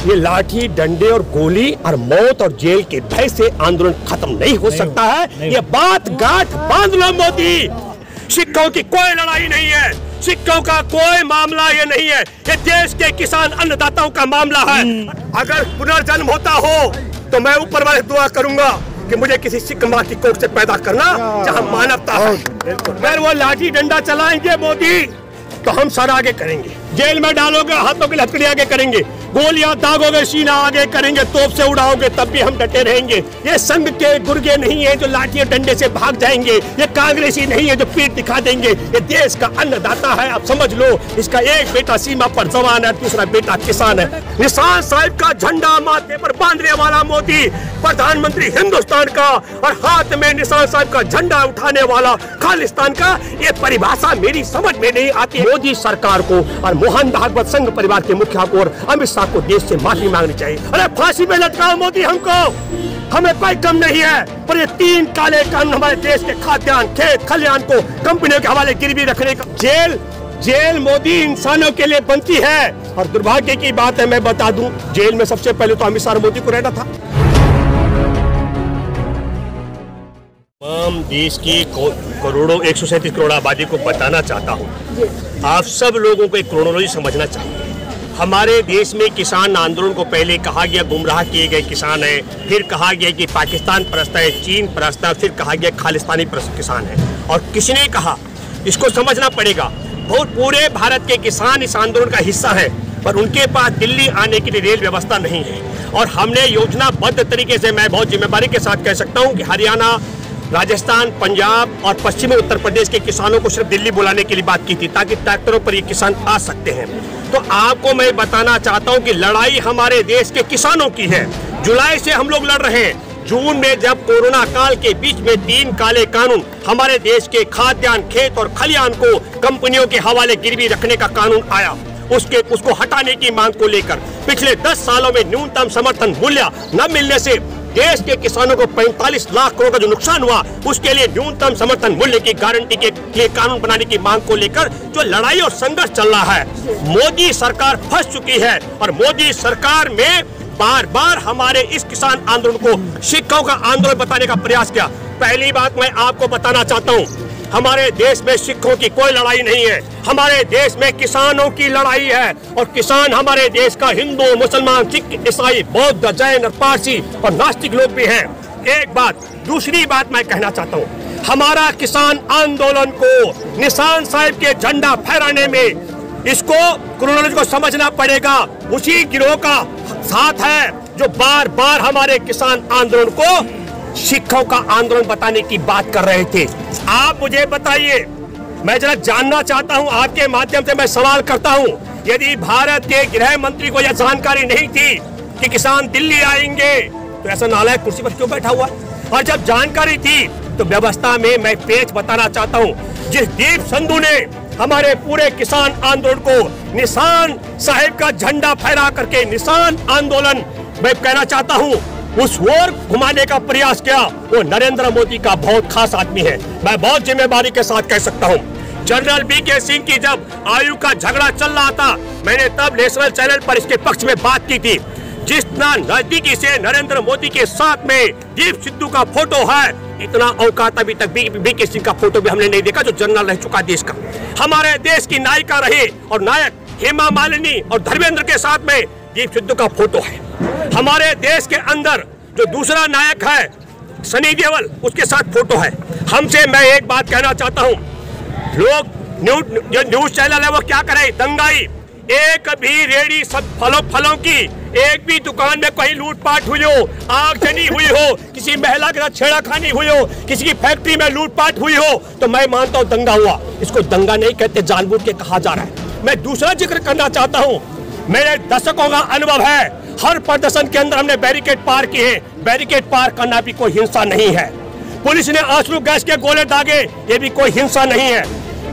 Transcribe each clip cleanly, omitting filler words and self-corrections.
ये लाठी, डंडे और गोली और मौत और जेल के भय से आंदोलन खत्म नहीं हो सकता है। ये बात गांठ बांध लो मोदी। सिखों की कोई लड़ाई नहीं है, सिखों का कोई मामला ये नहीं है, ये देश के किसान अन्नदाताओं का मामला है। अगर पुनर्जन्म होता हो तो मैं ऊपर वाले दुआ करूंगा कि मुझे किसी सिख माँ की कोख से पैदा करना जहाँ मानवता है। अगर वो लाठी डंडा चलाएंगे मोदी तो हम सर आगे करेंगे, जेल में डालोगे हाथों की हथकड़ी आगे करेंगे, गोलियां दागोगे सीना आगे करेंगे, तोप से उड़ाओगे तब भी हम डटे रहेंगे। ये संघ के गुर्गे नहीं है जो लाठी और डंडे से भाग जाएंगे, ये कांग्रेसी नहीं है जो पीठ दिखा देंगे। ये देश का अन्नदाता है, आप समझ लो। इसका एक बेटा सीमा पर जवान है, दूसरा बेटा किसान है। निशान साहिब का झंडा माथे पर बांधने वाला मोदी प्रधानमंत्री हिंदुस्तान का और हाथ में निशान साहिब का झंडा उठाने वाला खालिस्तान का, ये परिभाषा मेरी समझ में नहीं आती। मोदी सरकार को और मोहन भागवत संघ परिवार के मुखिया को और अमित शाह को देश से माफी मांगनी चाहिए। अरे फांसी पे लटकाओ मोदी हमको, हमें कोई कम नहीं है, पर ये 3 काले कानून हमारे देश के खाद्यान्न, खेत खलियान को कंपनियों के हवाले गिरवी रखने का। जेल मोदी इंसानों के लिए बनती है और दुर्भाग्य की बात है, मैं बता दूं, जेल में सबसे पहले तो अमित शाह मोदी को रहना था। देश की करोड़ों 137 करोड़ आबादी को बताना चाहता हूँ, आप सब लोगों को एक क्रोनोलॉजी समझना चाहिए। हमारे देश में किसान आंदोलन को पहले कहा गया गुमराह किए गए किसान है, फिर कहा गया कि पाकिस्तान परस्त है, चीन परस्त है, फिर कहा गया खालिस्तानी परस्त किसान है। और किसने कहा, इसको समझना पड़ेगा। बहुत पूरे भारत के किसान इस आंदोलन का हिस्सा है, पर उनके पास दिल्ली आने के लिए रेल व्यवस्था नहीं है। और हमने योजनाबद्ध तरीके से, मैं बहुत जिम्मेदारी के साथ कह सकता हूँ कि हरियाणा, राजस्थान, पंजाब और पश्चिमी उत्तर प्रदेश के किसानों को सिर्फ दिल्ली बुलाने के लिए बात की थी ताकि ट्रैक्टरों पर ये किसान आ सकते हैं। तो आपको मैं बताना चाहता हूं कि लड़ाई हमारे देश के किसानों की है। जुलाई से हम लोग लड़ रहे हैं। जून में जब कोरोना काल के बीच में 3 काले कानून हमारे देश के खाद्यान्न, खेत और खलियान को कंपनियों के हवाले गिरवी रखने का कानून आया, उसको हटाने की मांग को लेकर पिछले 10 सालों में न्यूनतम समर्थन मूल्य न मिलने से देश के किसानों को 45 लाख करोड़ का जो नुकसान हुआ, उसके लिए न्यूनतम समर्थन मूल्य की गारंटी के लिए कानून बनाने की मांग को लेकर जो लड़ाई और संघर्ष चल रहा है, मोदी सरकार फंस चुकी है। और मोदी सरकार में बार बार हमारे इस किसान आंदोलन को सिखों का आंदोलन बताने का प्रयास किया। पहली बात मैं आपको बताना चाहता हूँ, हमारे देश में सिखों की कोई लड़ाई नहीं है, हमारे देश में किसानों की लड़ाई है। और किसान हमारे देश का हिंदू, मुसलमान, सिख, ईसाई, बौद्ध, जैन और पारसी और नास्तिक लोग भी हैं। एक बात। दूसरी बात मैं कहना चाहता हूँ, हमारा किसान आंदोलन को निशान साहिब के झंडा फहराने में इसको क्रोनोलॉजी को समझना पड़ेगा। उसी गिरोह का साथ है जो बार बार हमारे किसान आंदोलन को सिखों का आंदोलन बताने की बात कर रहे थे। आप मुझे बताइए, मैं जरा जानना चाहता हूं, आपके माध्यम से मैं सवाल करता हूं, यदि भारत के गृह मंत्री को यह जानकारी नहीं थी कि किसान दिल्ली आएंगे तो ऐसा नालायक कुर्सी पर क्यों बैठा हुआ? और जब जानकारी थी तो व्यवस्था में मैं पेच बताना चाहता हूं, जिस दीप संधू ने हमारे पूरे किसान आंदोलन को निशान साहिब का झंडा फहरा करके निशान आंदोलन, मैं कहना चाहता हूं, उस ओर घुमाने का प्रयास किया, वो नरेंद्र मोदी का बहुत खास आदमी है। मैं बहुत जिम्मेदारी के साथ कह सकता हूँ, जनरल वीके सिंह की जब आयु का झगड़ा चल रहा था, मैंने तब नेशनल चैनल पर इसके पक्ष में बात की थी। जितना नजदीकी से नरेंद्र मोदी के साथ में दीप सिद्धू का फोटो है, इतना औकात अभी तक वीके सिंह का फोटो भी हमने नहीं देखा, जो जनरल रह चुका देश का। हमारे देश की नायिका रहे और नायक हेमा मालिनी और धर्मेंद्र के साथ में दीप सिद्धू का फोटो है। हमारे देश के अंदर जो दूसरा नायक है सनी देओल, उसके साथ फोटो है। हमसे मैं एक बात कहना चाहता हूं, लोग जो न्यूज चैनल है वो क्या करे, दंगाई। एक भी रेडी सब फलों की एक भी दुकान में कहीं लूटपाट हुई हो, आगजनी हुई हो, किसी महिला के साथ छेड़खानी हुई हो, किसी की फैक्ट्री में लूटपाट हुई हो, तो मैं मानता हूं दंगा हुआ। इसको दंगा नहीं कहते, जानबूझ के कहा जा रहा है। मैं दूसरा जिक्र करना चाहता हूं, मेरे दशकों का अनुभव है, हर प्रदर्शन के अंदर हमने बैरिकेड पार किए हैं। बैरिकेड पार करना भी कोई हिंसा नहीं है। पुलिस ने आंसू गैस के गोले दागे, ये भी कोई हिंसा नहीं है।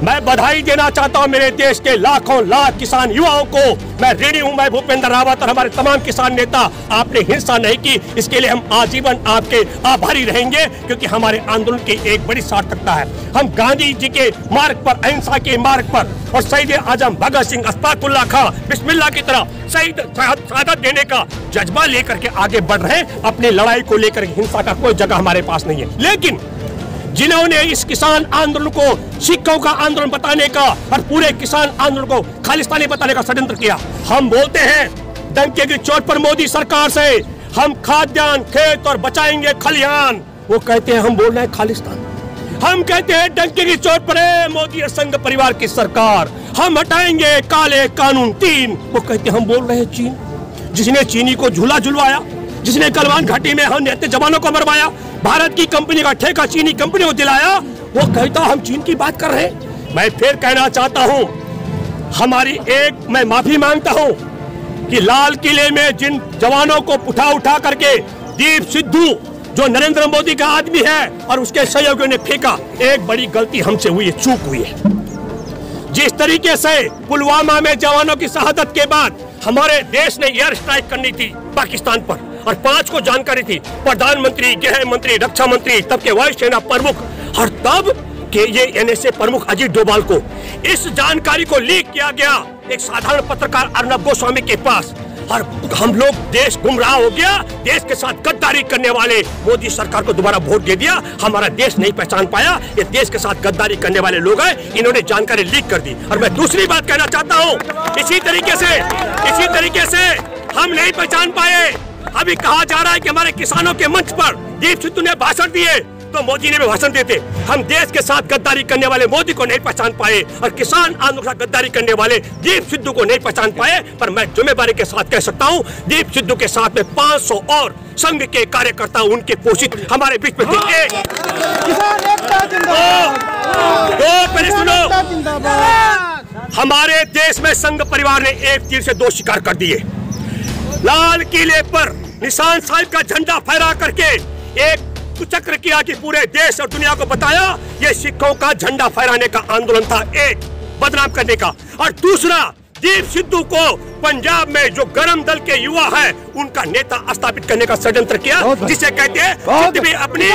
मैं बधाई देना चाहता हूं मेरे देश के लाखों लाख किसान युवाओं को। मैं ऋणी हूं, मैं भूपेंद्र रावत और हमारे तमाम किसान नेता। आपने हिंसा नहीं की, इसके लिए हम आजीवन आपके आभारी रहेंगे, क्योंकि हमारे आंदोलन की एक बड़ी सार्थकता है। हम गांधी जी के मार्ग पर, अहिंसा के मार्ग पर और शहीद आजम भगत सिंह, अशफाकुल्लाह खां, बिस्मिल्लाह की तरह शहादत देने का जज्बा लेकर के आगे बढ़ रहे हैं। अपनी लड़ाई को लेकर हिंसा का कोई जगह हमारे पास नहीं है। लेकिन जिन्होंने इस किसान आंदोलन को सिखों का आंदोलन बताने का और पूरे किसान आंदोलन को खालिस्तानी बताने का षड्यंत्र किया, हम बोलते हैं डंके की चोट पर मोदी सरकार से हम खाद्यान्न, खेत और बचाएंगे खलिहान। वो कहते हैं हम बोल रहे हैं खालिस्तान। हम कहते हैं डंके की चोट पर मोदी और संघ परिवार की सरकार, हम हटाएंगे काले कानून 3। वो कहते हैं हम बोल रहे हैं चीन। जिसने चीनी को झूला झुलवाया, जिसने गलवान घाटी में हम निहत्थे जवानों को मरवाया, भारत की कंपनी का ठेका चीनी कंपनी को दिलाया, वो कहता हम चीन की बात कर रहे हैं। मैं फिर कहना चाहता हूं, मैं माफी मांगता हूं कि लाल किले में जिन जवानों को उठा करके दीप सिद्धू जो नरेंद्र मोदी का आदमी है और उसके सहयोगियों ने फेंका, एक बड़ी गलती हमसे हुई है, चूक हुई है। जिस तरीके से पुलवामा में जवानों की शहादत के बाद हमारे देश ने एयर स्ट्राइक करनी थी पाकिस्तान पर और 5 को जानकारी थी, प्रधानमंत्री, गृह मंत्री, रक्षा मंत्री, तब के वायु सेना प्रमुख और तब के ये एनएसए प्रमुख अजीत डोभाल को इस जानकारी को लीक किया गया एक साधारण पत्रकार अर्नब गोस्वामी के पास, और हम लोग, देश गुमराह हो गया। देश के साथ गद्दारी करने वाले मोदी सरकार को दोबारा वोट दे दिया। हमारा देश नहीं पहचान पाया, ये देश के साथ गद्दारी करने वाले लोग हैं, इन्होंने जानकारी लीक कर दी। और मैं दूसरी बात कहना चाहता हूँ, इसी तरीके से हम नहीं पहचान पाए। अभी कहा जा रहा है कि हमारे किसानों के मंच पर दीप सिद्धू ने भाषण दिए तो मोदी ने भी भाषण देते। हम देश के साथ गद्दारी करने वाले मोदी को नहीं पहचान पाए और किसान आंदोलन से गद्दारी करने वाले दीप सिद्धू को नहीं पहचान पाए। पर मैं जिम्मेदारी के साथ कह सकता हूं, दीप सिद्धू के साथ में 500 और संघ के कार्यकर्ता उनके पोषित हमारे बीच में थे। हमारे देश में संघ परिवार ने एक तीर से 2 शिकार कर दिए। लाल किले पर निशान साहिब का झंडा फहरा करके एक चक्र किया कि पूरे देश और दुनिया को बताया ये सिखों का झंडा फहराने का आंदोलन था, एक बदनाम करने का। और दूसरा, दीप सिद्धू को पंजाब में जो गरम दल के युवा है उनका नेता स्थापित करने का षड्यंत्र किया, जिसे कहते हैं चित्त भी अपनी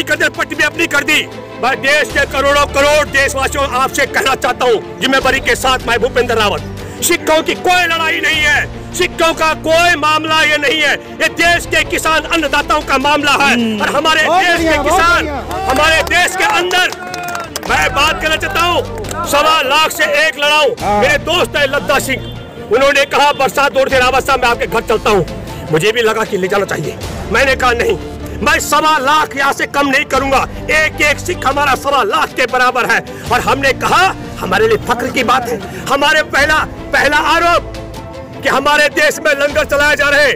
कर दी, पट्टी भी अपनी कर दी। मैं देश के करोड़ों करोड़ देशवासियों आपसे कहना चाहता हूँ जिम्मेदारी के साथ, मैं भूपेंद्र रावत, सिखों की कोई लड़ाई नहीं है, सिखों का कोई मामला ये नहीं है, ये देश के किसान अन्नदाताओं का मामला है। और हमारे देश के किसान, हमारे देश के अंदर, मैं बात करना चाहता हूँ, 1.25 लाख से एक लड़ाऊं। मेरे दोस्त है लद्दा सिंह, उन्होंने कहा बरसात दौड़ से रावत साहब मैं आपके घर चलता हूँ। मुझे भी लगा कि ले जाना चाहिए, मैंने कहा नहीं, मैं 1.25 लाख यहाँ से कम नहीं करूंगा। एक सिख हमारा 1.25 लाख के बराबर है। और हमने कहा हमारे लिए फख्र की बात है। हमारे पहला आरोप कि हमारे देश में लंगर चलाए जा रहे,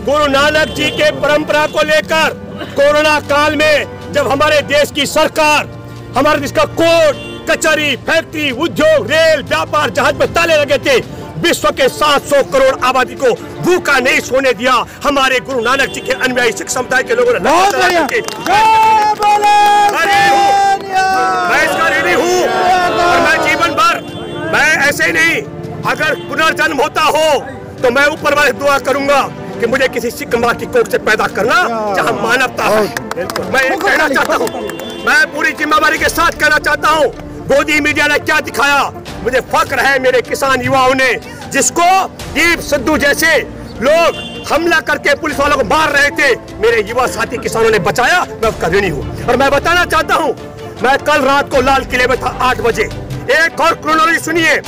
गुरु नानक जी के परंपरा को लेकर कोरोना काल में जब हमारे देश की सरकार, हमारे देश का कोर्ट, कचहरी, फैक्ट्री, उद्योग, रेल, व्यापार, जहाज पर ताले लगे थे, विश्व के 700 करोड़ आबादी को भूखा नहीं सोने दिया। हमारे गुरु नानक जी के अनुयायी सिख समुदाय के लोगों ने मैं इसका ऋणी हूँ और मैं जीवन भर, मैं ऐसे नहीं, अगर पुनर्जन्म होता हो तो मैं ऊपर वाले दुआ करूंगा कि मुझे किसी सिख माँ की कोख से पैदा करना जहाँ मानवता है। मैं ये कहना चाहता हूँ, मैं पूरी जिम्मेदारी के साथ कहना चाहता हूँ, गोदी मीडिया ने क्या दिखाया, मुझे फख्र है मेरे किसान युवाओं ने, जिसको दीप सिद्धू जैसे लोग हमला करके पुलिस वालों को मार रहे थे, मेरे युवा साथी किसानों ने बचाया। मैं उसका ऋणी हूँ। और मैं बताना चाहता हूँ, मैं कल रात को लाल किले में था 8 बजे। एक और क्रोनोलॉजी सुनिए,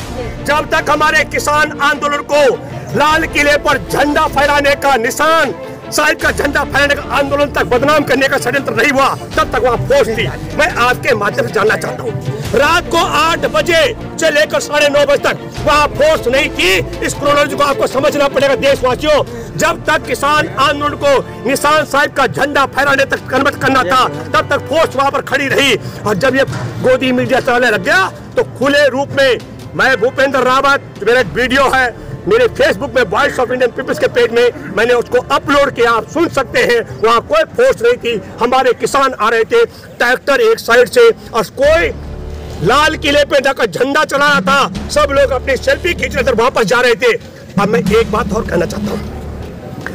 जब तक हमारे किसान आंदोलन को लाल किले पर झंडा फहराने का, निशान साहिब का झंडा फहराने का आंदोलन तक बदनाम करने का षड्यंत्र नहीं हुआ, तब तक वहाँ फोर्स थी। मैं आपके माध्यम से जानना चाहता हूँ, रात को 8 बजे से लेकर 9:30 बजे तक वहाँ फोर्स नहीं थी। इस क्रोनोलॉजी को आपको समझना पड़ेगा देशवासियों। जब तक किसान आंदोलन को निशान साहिब का झंडा फहराने तक कन्वर्ट करना था, तब तक फोर्स वहाँ पर खड़ी रही। और जब ये गोदी मीडिया चलने लग गया तो खुले रूप में मैं भूपेंद्र रावत, मेरा वीडियो है, मेरे फेसबुक में वॉइस ऑफ इंडियन पीपल्स के पेज में मैंने उसको अपलोड किया, आप सुन सकते हैं। वहाँ कोई फोर्स नहीं थी, हमारे किसान आ रहे थे ट्रैक्टर एक साइड से, और कोई लाल किले पे जाकर झंडा चला रहा था, सब लोग अपनी सेल्फी खींच रहे थे, वापस जा रहे थे। अब मैं एक बात और कहना चाहता हूँ,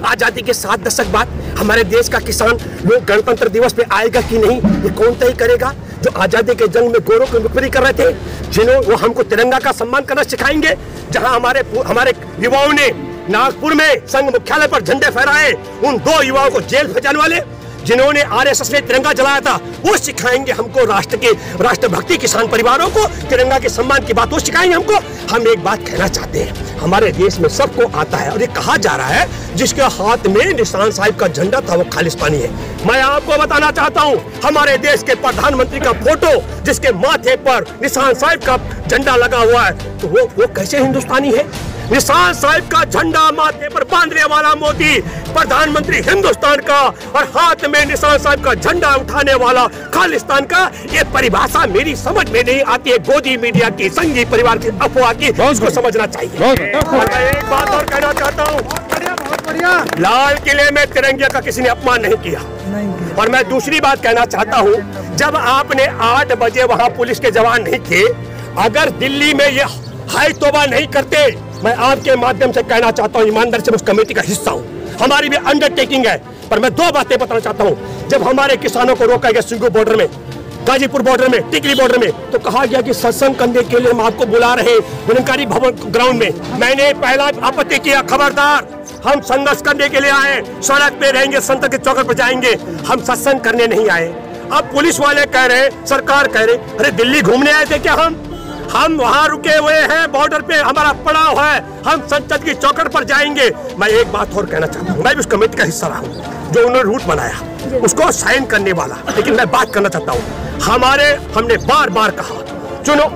आजादी के 7 दशक बाद हमारे देश का किसान वो गणतंत्र दिवस पे आएगा कि नहीं, ये कौन तय करेगा? जो आजादी के जंग में गोरों की मुखबिरी कर रहे थे, जिन्हों वो हमको तिरंगा का सम्मान करना सिखाएंगे। जहां हमारे युवाओं ने नागपुर में संघ मुख्यालय पर झंडे फहराए, उन 2 युवाओं को जेल भेजने वाले जिन्होंने आरएसएस में तिरंगा जलाया था, वो सिखाएंगे हमको राष्ट्रभक्ति। किसान परिवारों को तिरंगा के सम्मान की बात वो सिखाएंगे हमको। हम एक बात कहना चाहते हैं, हमारे देश में सबको आता है, और ये कहा जा रहा है जिसके हाथ में निशान साहिब का झंडा था वो खालिस्तानी है। मैं आपको बताना चाहता हूँ, हमारे देश के प्रधानमंत्री का फोटो जिसके माथे पर निशान साहिब का झंडा लगा हुआ है, तो वो कैसे हिंदुस्तानी है? निशान साहिब का झंडा माथे पर बांधने वाला मोदी प्रधानमंत्री हिंदुस्तान का, और हाथ में निशान साहिब का झंडा उठाने वाला खालिस्तान का। ये परिभाषा मेरी समझ में नहीं आती है। गोदी मीडिया की, संघी परिवार की अफवाह की, उसको समझना चाहिए। और मैं एक बात और कहना चाहता हूँ, लाल किले में तिरंगे का किसी ने अपमान नहीं किया। और मैं दूसरी बात कहना चाहता हूँ, जब आपने 8 बजे वहाँ पुलिस के जवान नहीं थे, अगर दिल्ली में ये हाई तौबा नहीं करते, मैं आपके माध्यम से कहना चाहता हूँ, ईमानदारी से उस कमेटी का हिस्सा हूँ, हमारी भी अंडरटेकिंग है। पर मैं 2 बातें बताना चाहता हूँ। जब हमारे किसानों को रोका गया सिंगू बॉर्डर में, गाजीपुर बॉर्डर में, टिकरी बॉर्डर में, तो कहा गया कि सत्संग करने के लिए हम आपको बुला रहे निरंकारी भवन ग्राउंड में। मैंने पहला आपत्ति किया, खबरदार, हम संघर्ष करने के लिए आए, सड़क पे रहेंगे, संत के चौक पर जाएंगे, हम सत्संग करने नहीं आए। अब पुलिस वाले कह रहे, सरकार कह रहे, अरे दिल्ली घूमने आए थे क्या? हम वहां रुके हुए हैं, बॉर्डर पे हमारा पड़ाव है, हम संसद की चौखट पर जाएंगे। मैं एक बात और कहना चाहता हूँ, मैं भी उस कमेटी का हिस्सा रहा हूँ जो उन्होंने रूट बनाया, उसको साइन करने वाला। लेकिन मैं बात करना चाहता हूँ, हमने बार बार कहा,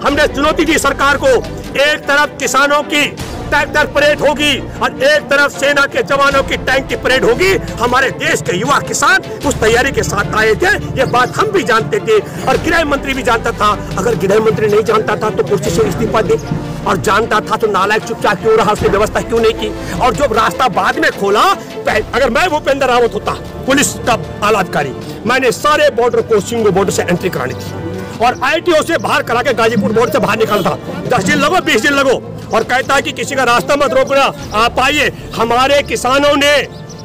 हमने चुनौती दी सरकार को, एक तरफ किसानों की ट्रैक्टर परेड होगी और एक तरफ सेना के जवानों की टैंक की परेड होगी। हमारे देश के युवा किसान उस तैयारी के साथ आए थे, ये बात हम भी जानते थे और गृह मंत्री भी जानता था। अगर गृह मंत्री नहीं जानता था तो कुर्सी से इस्तीफा दे, और जानता था तो नालायक चुपचाप क्यों रहा, उसने व्यवस्था क्यों नहीं की? और जब रास्ता बाद में खोला, अगर मैं भूपेंद्र रावत होता, पुलिस का आला अधिकारी, मैंने सारे बॉर्डर को सिंगू बॉर्डर से एंट्री करानी थी और ITO से बाहर करा के गाजीपुर बॉर्डर से बाहर निकालता। 10 दिन लगो, 20 दिन लगो, और कहता है कि किसी का रास्ता मत रोकना, आप आइए। हमारे किसानों ने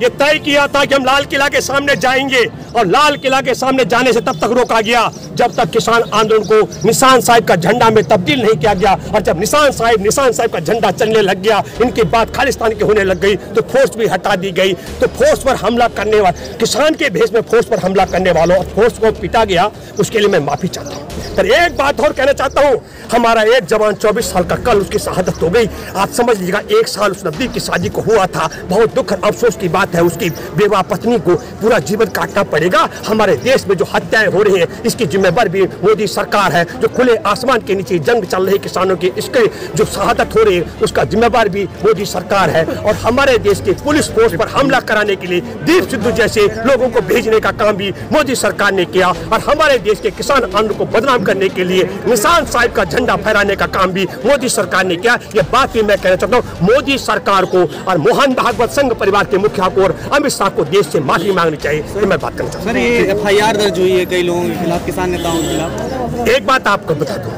ये तय किया था कि हम लाल किला के सामने जाएंगे, और लाल किला के सामने जाने से तब तक रोका गया जब तक किसान आंदोलन को निशान साहिब का झंडा में तब्दील नहीं किया गया। और जब निशान साहिब का झंडा चलने लग गया, इनकी बात खालिस्तान की होने लग गई, तो फोर्स भी हटा दी गई। तो फोर्स पर हमला करने वाले, किसान के भेष में फोर्स पर हमला करने वालों और फोर्स को पीटा गया, उसके लिए मैं माफी चाहता हूँ। पर एक बात और कहना चाहता हूँ, हमारा एक जवान 24 साल का कल उसकी शहादत हो गई। आप समझ लीजिएगा, 1 साल उस नबी की शादी को हुआ था। बहुत दुख और अफसोस की बात है, उसकी बेवा पत्नी को पूरा जीवन काटना पड़ेगा। हमारे देश में जो हत्याएं हो रही हैं, इसकी जिम्मेदार भी मोदी सरकार है। जो खुले आसमान के नीचे जंग चल रही किसानों की, इसके जो शहादत हो रही है, उसका जिम्मेदार भी मोदी सरकार है। और हमारे देश के पुलिस फोर्स पर हमला कराने के लिए दीप सिद्धू जैसे लोगों को भेजने का काम भी मोदी सरकार ने किया। और हमारे देश के किसान आंदोलन को बदनाम करने के लिए निशान साहिब का झंडा फहराने का काम भी मोदी सरकार ने किया। यह बात भी मैं कहना चाहता हूँ, मोदी सरकार को और मोहन भागवत संघ परिवार के मुखिया को और अमित शाह को देश से माफी मांगनी चाहिए। तो मैं बात करना चाहता हूँ। FIR दर्ज हुई है कई लोगों के खिलाफ, किसान नेताओं के खिलाफ। एक बात आपको बता दूं,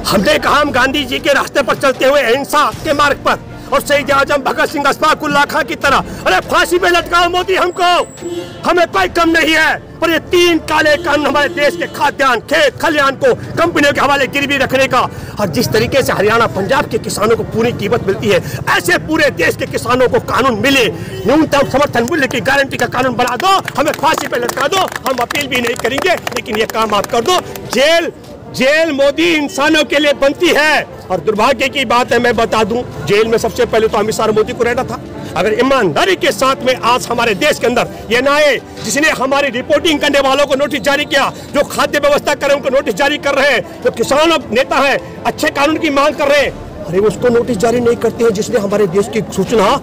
हमने कहा हम गांधी जी के रास्ते पर चलते हुए अहिंसा के मार्ग पर, और शहीद आजम भगत सिंह अशफाकुल्लाह खां की तरह, अरे फांसी पे लटकाओ मोदी हमको, हमें कोई कम नहीं है। पर ये 3 काले कानून हमारे देश के खाद्यान्न, खेत खलियान को कंपनियों के हवाले गिरवी रखने का, और जिस तरीके से हरियाणा पंजाब के किसानों को पूरी कीमत मिलती है, ऐसे पूरे देश के किसानों को कानून मिले। न्यूनतम समर्थन मूल्य की गारंटी का कानून बना दो, हमें फांसी पे लटका दो, हम अपील भी नहीं करेंगे, लेकिन ये काम आप कर दो। जेल मोदी इंसानों के लिए बनती है। और दुर्भाग्य की बात है, मैं बता दूं, जेल में सबसे पहले तो अमित शाह मोदी को रहना था। अगर ईमानदारी के साथ में आज हमारे देश के अंदर ये ना आए, जिसने हमारी रिपोर्टिंग करने वालों को नोटिस जारी किया, जो खाद्य व्यवस्था कर रहे हैं उनको नोटिस जारी कर रहे हैं, जो किसान नेता है अच्छे कानून की मांग कर रहे हैं, अरे उसको नोटिस जारी नहीं करते हैं, जिसने हमारे देश की सूचना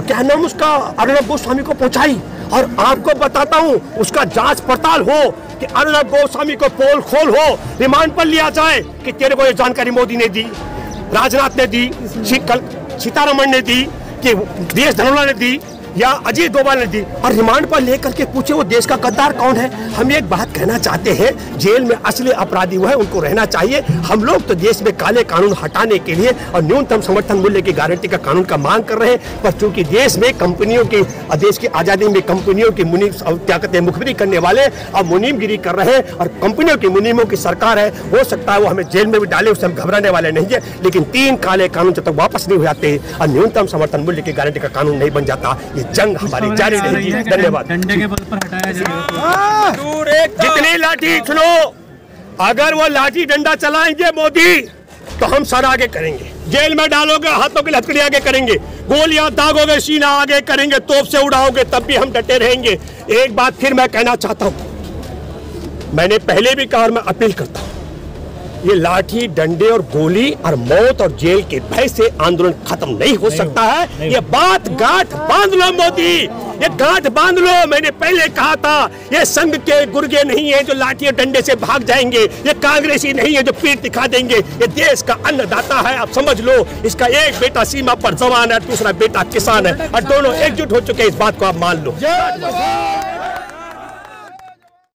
क्या नाम उसका अर्नब गोस्वामी को पहुंचाई। और आपको बताता हूं, उसका जांच पड़ताल हो कि अर्नब गोस्वामी को पोल खोल हो, रिमांड पर लिया जाए कि तेरे को ये जानकारी मोदी ने दी। राजनाथ ने दी, सीतारमण ने दी, कि DS धनोआ ने दी या अजय डोभाल ने दी, और रिमांड पर लेकर के पूछे वो देश का गद्दार कौन है। हम एक बात कहना चाहते हैं, जेल में असली अपराधी वो है, उनको रहना चाहिए। हम लोग तो देश में काले कानून हटाने के लिए और न्यूनतम समर्थन मूल्य की गारंटी का कानून का मांग कर रहे हैं, पर चूंकि देश में कंपनियों की, देश की आजादी में कंपनियों की क्या कहते हैं, मुखबिरी करने वाले अब मुनीमगिरी कर रहे हैं, और कंपनियों की मुनीमों की सरकार है, हो सकता है वो हमें जेल में भी डाले, उससे हम घबराने वाले नहीं है। लेकिन 3 काले कानून जब तक वापस नहीं हो जाते और न्यूनतम समर्थन मूल्य की गारंटी का कानून नहीं बन जाता, ये जंग हमारी जारी रहेगी। धन्यवाद। डंडे के बल पर हटाया जाएगा। जितनी लाठी, सुनो, अगर वो लाठी डंडा चलाएंगे मोदी तो हम सर आगे करेंगे, जेल में डालोगे हाथों की हथकड़ी आगे करेंगे, गोलियां दागोगे सीना आगे करेंगे, तोप से उड़ाओगे तब भी हम डटे रहेंगे। एक बात फिर मैं कहना चाहता हूं, मैंने पहले भी कहा और मैं अपील करता हूं, ये लाठी डंडे और गोली और मौत और जेल के भय से आंदोलन खत्म नहीं हो सकता है। ये बात गांठ बांध लो मोदी, ये गांठ बांध लो। मैंने पहले कहा था, ये संघ के गुर्गे नहीं है जो लाठी और डंडे से भाग जाएंगे, ये कांग्रेसी नहीं है जो पीठ दिखा देंगे, ये देश का अन्नदाता है, आप समझ लो। इसका एक बेटा सीमा पर जवान है, दूसरा बेटा किसान है, और दोनों एकजुट हो चुके हैं, इस बात को आप मान लो।